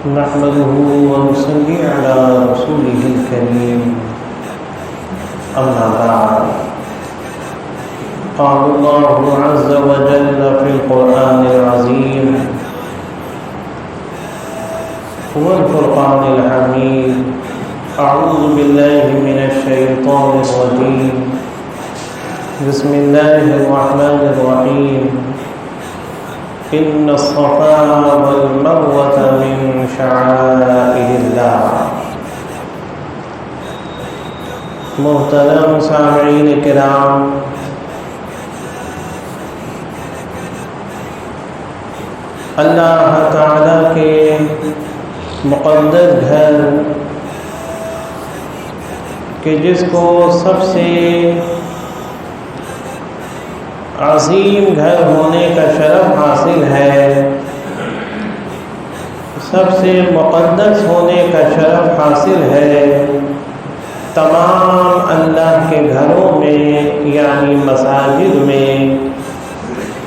نحمده ونصلي على رسوله الكريم أما بعد قال الله عز وجل في القرآن العظيم والفرقان الحميد أعوذ بالله من الشيطان الرجيم بسم الله الرحمن الرحيم إن الصفا والمروة من شعائر الله. محترم سامعین کرام، اللہ تعالیٰ کے مقدس گھر کہ جس کو سب سے عظیم گھر ہونے کا شرف حاصل ہے، سب سے مقدس ہونے کا شرف حاصل ہے، تمام اللہ کے گھروں میں یعنی مساجد میں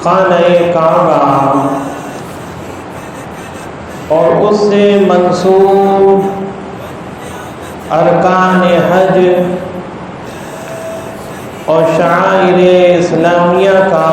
خانہ کعبہ اور اس سے منسوب ارکان حج اور شعائر اسلامیہ کا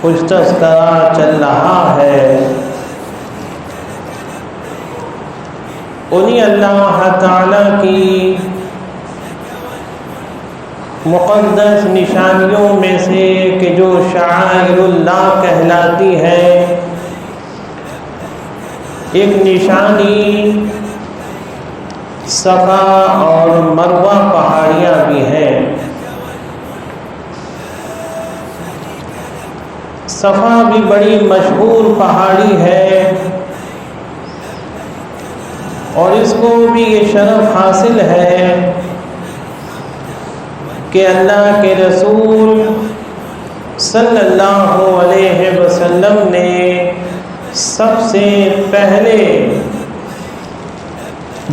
کچھ تذکرہ چل رہا ہے۔ انہی اللہ تعالیٰ کی مقدس نشانیوں میں سے کہ جو شعائر اللہ کہلاتی ہے، ایک نشانی صفا اور مروہ پہاڑیاں بھی ہیں۔ صفا بھی بڑی مشہور پہاڑی ہے اور اس کو بھی یہ شرف حاصل ہے کہ اللہ کے رسول صلی اللہ علیہ وسلم نے سب سے پہلے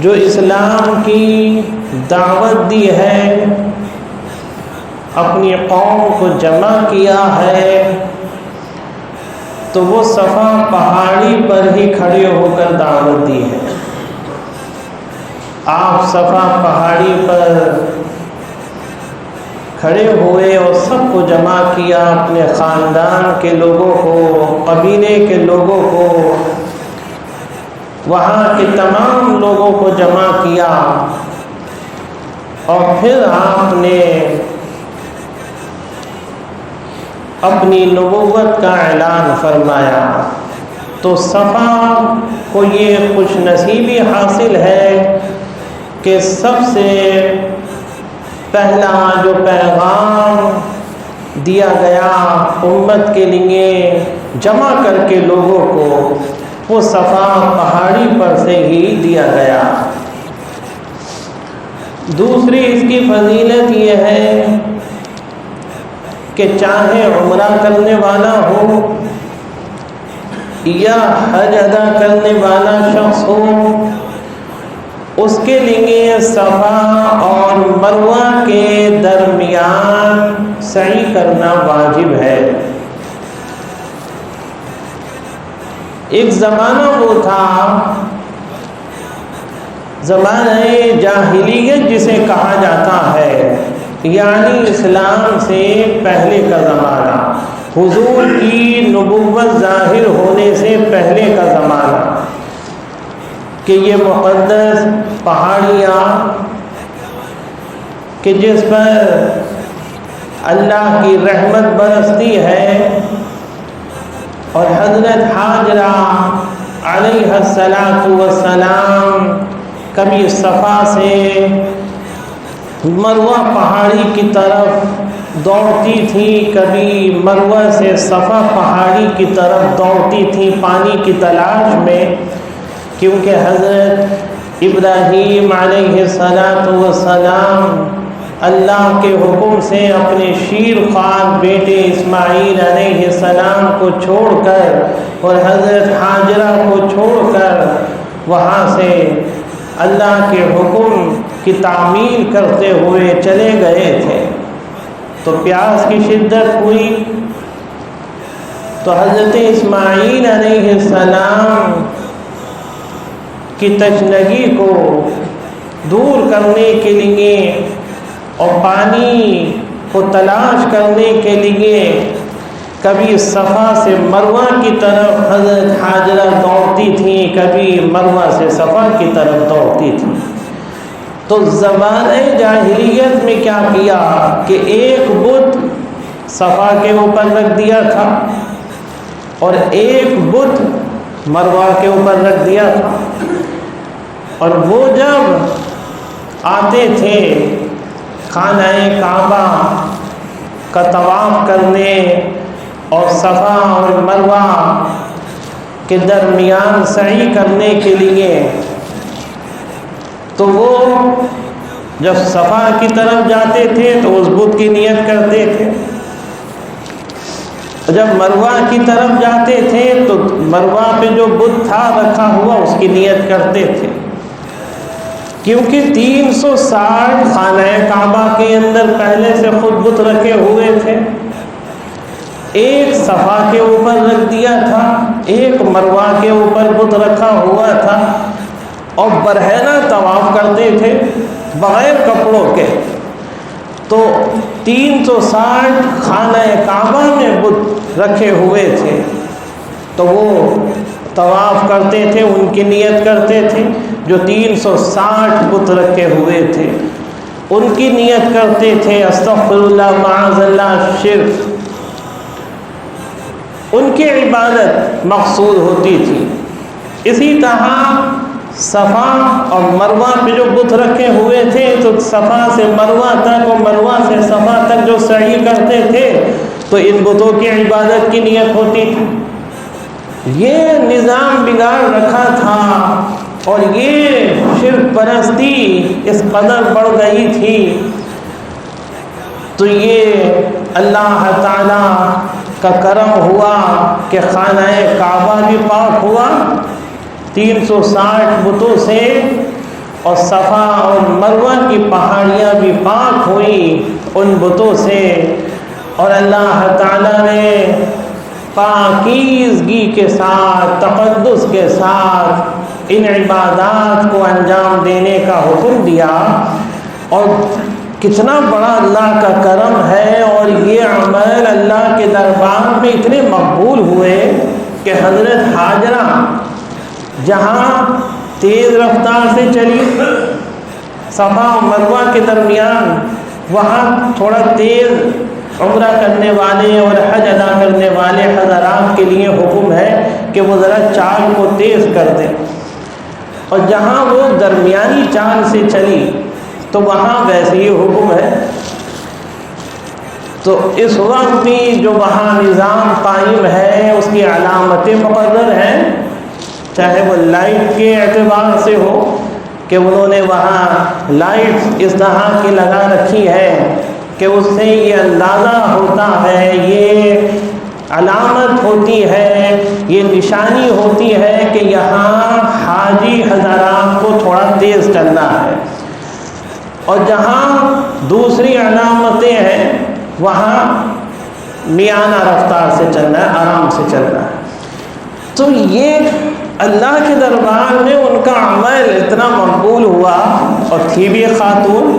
جو اسلام کی دعوت دی ہے، اپنی قوم کو جمع کیا ہے، تو وہ صفا پہاڑی پر ہی کھڑے ہو کر دعوت دی ہے۔ آپ صفا پہاڑی پر کھڑے ہوئے اور سب کو جمع کیا، اپنے خاندان کے لوگوں کو، قبیلے کے لوگوں کو، وہاں کے تمام لوگوں کو جمع کیا اور پھر آپ نے اپنی نبوت کا اعلان فرمایا۔ تو صفا کو یہ خوش نصیبی حاصل ہے کہ سب سے پہلا جو پیغام دیا گیا امت کے لیے جمع کر کے لوگوں کو، وہ صفا پہاڑی پر سے ہی دیا گیا۔ دوسری اس کی فضیلت یہ ہے کہ چاہے عمرہ کرنے والا ہو یا حج ادا کرنے والا شخص ہو، اس کے لیے صفا اور مروہ کے درمیان سعی کرنا واجب ہے۔ ایک زمانہ وہ تھا، زمانہ جاہلیت جسے کہا جاتا ہے، یعنی اسلام سے پہلے کا زمانہ، حضور کی نبوت ظاہر ہونے سے پہلے کا زمانہ، کہ یہ مقدس پہاڑیاں کہ جس پر اللہ کی رحمت برستی ہے، اور حضرت حاجرہ علیہ السلام کبھی صفا سے مروہ پہاڑی کی طرف دوڑتی تھی، کبھی مروہ سے صفا پہاڑی کی طرف دوڑتی تھی پانی کی تلاش میں، کیونکہ حضرت ابراہیم علیہ السلام اللہ کے حکم سے اپنے شیر خوار بیٹے اسماعیل علیہ السلام کو چھوڑ کر اور حضرت حاجرہ کو چھوڑ کر وہاں سے اللہ کے حکم کی تعمیل کرتے ہوئے چلے گئے تھے۔ تو پیاس کی شدت ہوئی تو حضرت اسماعیل علیہ السلام کی تشنگی کو دور کرنے کے لیے اور پانی کو تلاش کرنے کے لیے کبھی صفا سے مروہ کی طرف حضرت حاجرہ دوڑتی تھیں، کبھی مروہ سے صفا کی طرف دوڑتی تھیں۔ تو زمانۂ جاہلیت میں کیا کیا کہ ایک بت صفا کے اوپر رکھ دیا تھا اور ایک بت مروہ کے اوپر رکھ دیا تھا، اور وہ جب آتے تھے خانہ کعبہ کا طواف کرنے اور صفا اور مروہ کے درمیان سعی کرنے کے لیے، تو وہ جب صفا کی طرف جاتے تھے تو اس بت کی نیت کرتے تھے، جب مروہ کی طرف جاتے تھے تو مروہ پہ جو بت تھا رکھا ہوا اس کی نیت کرتے تھے، کیونکہ 360 خانہ کعبہ کے اندر پہلے سے خود بت رکھے ہوئے تھے۔ ایک صفا کے اوپر رکھ دیا تھا، ایک مروہ کے اوپر بت رکھا ہوا تھا، اور برہنہ طواف کرتے تھے بغیر کپڑوں کے۔ تو 360 خانہ کعبہ میں بت رکھے ہوئے تھے، تو وہ طواف کرتے تھے، ان کی نیت کرتے تھے۔ جو 360 بت رکھے ہوئے تھے ان کی نیت کرتے تھے، استغفر اللہ معاذ اللہ شرک، ان کی عبادت مقصود ہوتی تھی۔ اسی طرح صفا اور مروہ پہ جو بت رکھے ہوئے تھے تو صفا سے مروہ تک اور مروہ سے صفا تک جو سعی کرتے تھے تو ان بتوں کی عبادت کی نیت ہوتی تھی۔ یہ نظام بگاڑ رکھا تھا اور یہ شرک پرستی اس قدر بڑھ گئی تھی، تو یہ اللہ تعالیٰ کا کرم ہوا کہ خانہ کعبہ بھی پاک ہوا 360 بتوں سے، اور صفا اور مروہ کی پہاڑیاں بھی پاک ہوئیں ان بتوں سے، اور اللہ تعالیٰ نے پاکیزگی کے ساتھ، تقدس کے ساتھ ان عبادات کو انجام دینے کا حکم دیا۔ اور کتنا بڑا اللہ کا کرم ہے، اور یہ عمل اللہ کے دربار میں اتنے مقبول ہوئے کہ حضرت حاجرہ جہاں تیز رفتار سے چلی صفا و مروہ کے درمیان، وہاں تھوڑا تیز عمرہ کرنے والے اور حج ادا کرنے والے حضرات کے لیے حکم ہے کہ وہ ذرا چال کو تیز کر دیں، اور جہاں وہ درمیانی چال سے چلی تو وہاں ویسے ہی حکم ہے۔ تو اس وقت بھی جو وہاں نظام قائم ہے اس کی علامتیں مقرر ہیں، چاہے وہ لائٹ کے اعتبار سے ہو کہ انہوں نے وہاں لائٹ اس طرح کی لگا رکھی ہے کہ اس سے یہ اندازہ ہوتا ہے، یہ علامت ہوتی ہے، یہ نشانی ہوتی ہے کہ یہاں حاجی حضرات کو تھوڑا تیز چلنا ہے، اور جہاں دوسری علامتیں ہیں وہاں میانہ رفتار سے چلنا ہے، آرام سے چلنا ہے۔ تو یہ اللہ کے دربار میں ان کا عمل اتنا مقبول ہوا، اور تھی بھی خاتون۔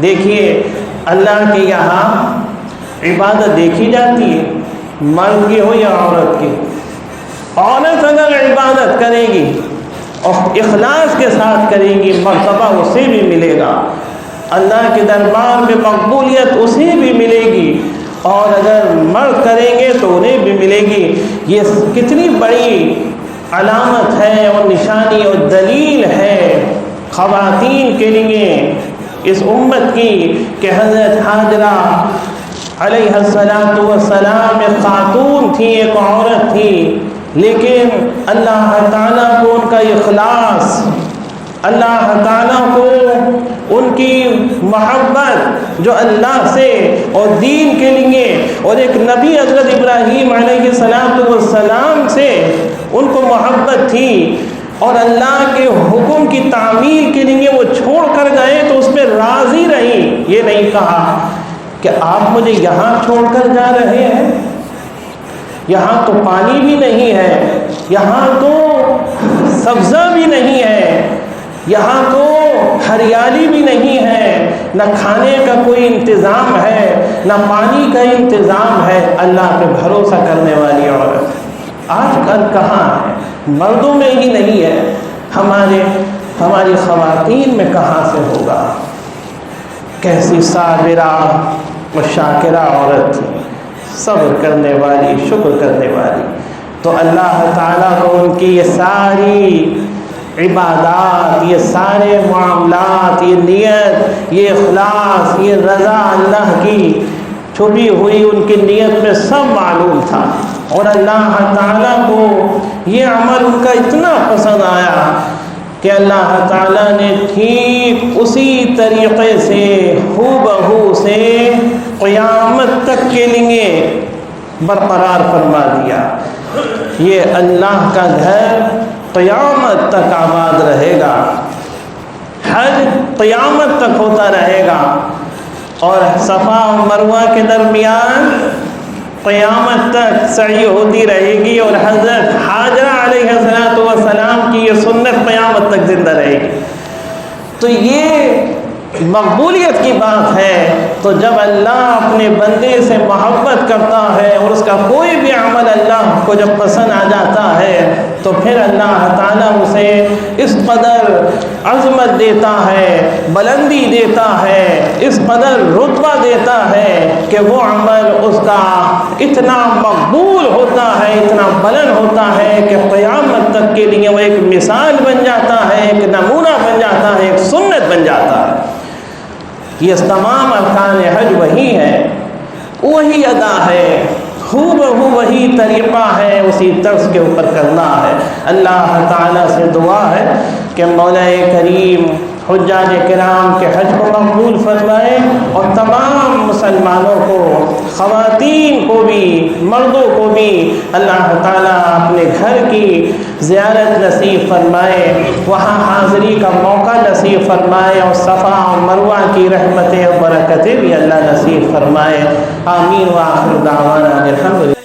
دیکھیے اللہ کے یہاں عبادت دیکھی جاتی ہے، مرد کی ہو یا عورت کی۔ عورت اگر عبادت کرے گی اور اخلاص کے ساتھ کرے گی، مرتبہ اسے بھی ملے گا، اللہ کے دربار میں مقبولیت اسے بھی ملے گی، اور اگر مرد کریں گے تو انہیں بھی ملے گی۔ یہ کتنی بڑی علامت ہے اور نشانی اور دلیل ہے خواتین کے لیے اس امت کی کہ حضرت حاجرہ علیہ السلام ایک خاتون تھی، ایک عورت تھی، لیکن اللہ تعالیٰ کو ان کا اخلاص، اللہ تعالیٰ کو ان کی محبت جو اللہ سے اور دین کے لیے اور ایک نبی حضرت ابراہیم علیہ السلام سے ان کو محبت تھی، اور اللہ کے حکم کی تعمیل کے لیے وہ چھوڑ کر گئے تو اس پہ راضی رہی۔ یہ نہیں کہا کہ آپ مجھے یہاں چھوڑ کر جا رہے ہیں، یہاں تو پانی بھی نہیں ہے، یہاں تو سبزہ بھی نہیں ہے، یہاں تو ہریالی بھی نہیں ہے، نہ کھانے کا کوئی انتظام ہے، نہ پانی کا انتظام ہے۔ اللہ پہ بھروسہ کرنے والی عورت آج کل کہاں ہے؟ مردوں میں ہی نہیں ہے، ہماری خواتین میں کہاں سے ہوگا؟ کیسی صابرہ و شاکرہ عورت تھی، صبر کرنے والی، شکر کرنے والی۔ تو اللہ تعالیٰ کو ان کی یہ ساری عبادات، یہ سارے معاملات، یہ نیت، یہ اخلاص، یہ رضا اللہ کی چھپی ہوئی ان کی نیت میں سب معلوم تھا، اور اللہ تعالیٰ کو یہ عمل ان کا اتنا پسند آیا کہ اللہ تعالیٰ نے ٹھیک اسی طریقے سے ہو بہو سے قیامت تک کے لیے برقرار فرما دیا۔ یہ اللہ کا گھر قیامت تک آباد رہے گا، حج قیامت تک ہوتا رہے گا، اور صفا و مروہ کے درمیان قیامت تک سعی ہوتی رہے گی، اور حضرت حاجرہ علیہ السلام کی یہ سنت قیامت تک زندہ رہے گی۔ تو یہ مقبولیت کی بات ہے۔ تو جب اللہ اپنے بندے سے محبت کرتا ہے اور اس کا کوئی بھی عمل اللہ کو جب پسند آ جاتا ہے تو پھر اللہ تعالیٰ اسے اس قدر عظمت دیتا ہے، بلندی دیتا ہے، اس قدر رتبہ دیتا ہے کہ وہ عمل اس کا اتنا مقبول ہوتا ہے، اتنا بلند ہوتا ہے کہ قیامت تک کے لیے وہ ایک مثال بن جاتا ہے، ایک نمونہ بن جاتا ہے، ایک سنت بن جاتا ہے۔ یہ تمام ارکان حج وہی ہے، وہی ادا ہے، ہو بہو وہی طریقہ ہے، اسی طرز کے اوپر کرنا ہے۔ اللہ تعالیٰ سے دعا ہے کہ مولا کریم حجاج کرام کے حج کو مقبول فرمائے، اور تمام مسلمانوں کو، خواتین کو بھی، مردوں کو بھی اللہ تعالیٰ اپنے گھر کی زیارت نصیب فرمائے، وہاں حاضری کا موقع نصیب فرمائے، اور صفا و مروہ کی رحمتیں اور برکتیں بھی اللہ نصیب فرمائے۔ آمین وآخر دعوانا الحمدللہ۔